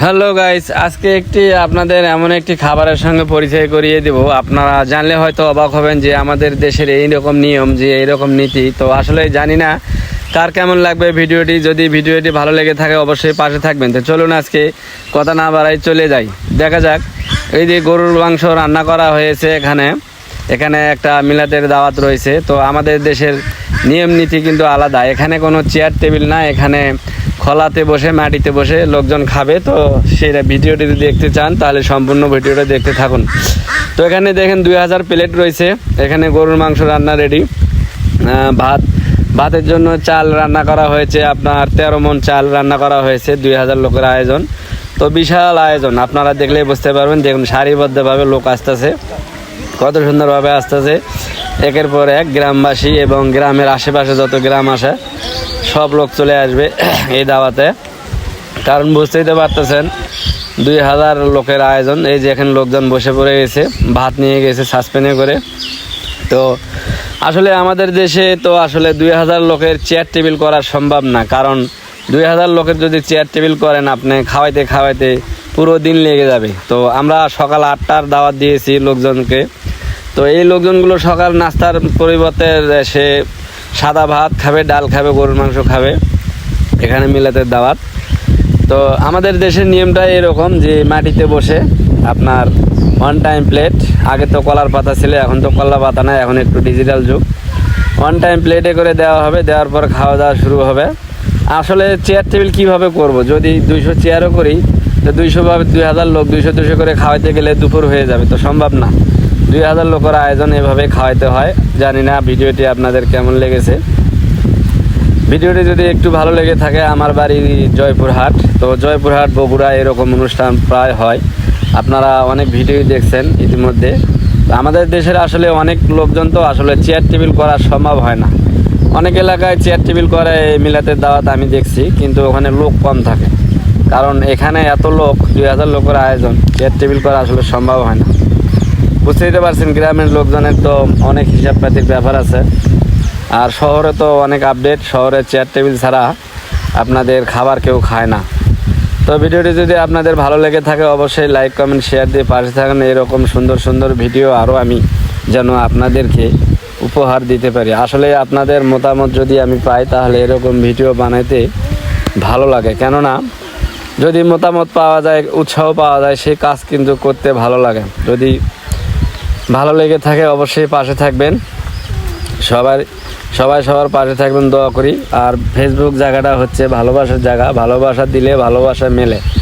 Hello guys, আজকে আপনাদের এমন একটি খাবারের সঙ্গে পরিচয় করিয়ে দেব। আপনারা জানলে হয়তো অবাক হবেন যে আমাদের দেশের এইরকম নিয়ম, যে এইরকম নীতি। তো আসলে জানি না কার কেমন লাগবে ভিডিওটি। যদি ভিডিওটি ভালো লেগে থাকে অবশ্যই পাশে থাকবেন। তো চলুন আজকে কথা না বাড়াই চলে যাই, দেখা যাক। এই যে গরুর মাংস রান্না করা হয়েছে এখানে একটা মিলাদের দাওয়াত রয়েছে। তো আমাদের দেশের নিয়ম নীতি কিন্তু আলাদা। এখানে কোনো চেয়ার টেবিল না, এখানে খলাতে বসে মাটিতে বসে লোকজন খাবে। তো সেটা ভিডিওটি যদি দেখতে চান তাহলে সম্পূর্ণ ভিডিওটা দেখতে থাকুন। তো এখানে দেখেন 2000 প্লেট রয়েছে। এখানে গরুর মাংস রান্না রেডি। ভাতের জন্য চাল রান্না করা হয়েছে, আপনার 13 মণ চাল রান্না করা হয়েছে। 2000 লোকের আয়োজন। তো বিশাল আয়োজন, আপনারা দেখলেই বুঝতে পারবেন। দেখুন সারিবদ্ধভাবে লোক আসতেছে, কত সুন্দরভাবে আসতেছে। একের পর এক গ্রামবাসী এবং গ্রামের আশেপাশে যত গ্রাম আসে সব লোক চলে আসবে এই দাওয়াতে। কারণ বুঝতেই তো পারতেছেন 2000 লোকের আয়োজন। এই যে এখানে লোকজন বসে পড়ে গেছে, ভাত নিয়ে গেছে সাসপেনে করে। তো আসলে আমাদের দেশে তো আসলে 2000 লোকের চেয়ার টেবিল করা সম্ভব না। কারণ 2000 লোকের যদি চেয়ার টেবিল করেন আপনি খাওয়াইতে পুরো দিন লেগে যাবে। তো আমরা সকাল 8টার দাওয়াত দিয়েছি লোকজনকে। তো এই লোকজনগুলো সকাল নাস্তার পরিবর্তে সে সাদা ভাত খাবে, ডাল খাবে, গরুর মাংস খাবে। এখানে মিলাতের দাওয়াত। তো আমাদের দেশের নিয়মটা এরকম যে মাটিতে বসে আপনার ওয়ান টাইম প্লেট। আগে তো কলার পাতা ছিল, এখন তো কলা পাতা নাই, এখন একটু ডিজিটাল যুগ। ওয়ান টাইম প্লেটে করে দেওয়া হবে, দেওয়ার পর খাওয়া দাওয়া শুরু হবে। আসলে চেয়ার টেবিল কীভাবে করব? যদি 200 চেয়ারও করি তো 2000 লোক 200 করে খাওয়াইতে গেলে দুপুর হয়ে যাবে, তো সম্ভব না। 2000 লোকের আয়োজন এভাবে খাওয়াইতে হয়। জানি না ভিডিওটি আপনাদের কেমন লেগেছে। ভিডিওটি যদি একটু ভালো লেগে থাকে, আমার বাড়ি জয়পুরহাট। তো জয়পুরহাট বগুড়া এরকম অনুষ্ঠান প্রায় হয়, আপনারা অনেক ভিডিও দেখছেন ইতিমধ্যে। আমাদের দেশের আসলে অনেক লোকজন তো আসলে চেয়ার টেবিল করা সম্ভব হয় না। অনেক এলাকায় চেয়ার টেবিল করে মিলাতের দাওয়াত আমি দেখছি, কিন্তু ওখানে লোক কম থাকে। কারণ এখানে এত লোক, 2000 লোকের আয়োজন, চেয়ার টেবিল করা আসলে সম্ভব হয় না। বুঝতেই তো পারছেন গ্রামের লোকজনের তো অনেক হিসাব পাতির ব্যাপার আছে। আর শহরে তো অনেক আপডেট, শহরে চেয়ার টেবিল ছাড়া আপনাদের খাবার কেউ খায় না। তো ভিডিওটি যদি আপনাদের ভালো লেগে থাকে অবশ্যই লাইক কমেন্ট শেয়ার দিয়ে পাশে থাকেন। এরকম সুন্দর সুন্দর ভিডিও আরও আমি যেন আপনাদেরকে উপহার দিতে পারি। আসলে আপনাদের মতামত যদি আমি পাই তাহলে এরকম ভিডিও বানাইতে ভালো লাগে। কেননা যদি মতামত পাওয়া যায়, উৎসাহ পাওয়া যায়, সেই কাজ কিন্তু করতে ভালো লাগে। যদি ভালো লেগে থাকে অবশ্যই পাশে থাকবেন। সবাই সবার পাশে থাকবেন, দোয়া করি। আর ফেসবুক জায়গাটা হচ্ছে ভালোবাসার জায়গা, ভালোবাসা দিলে ভালোবাসা মেলে।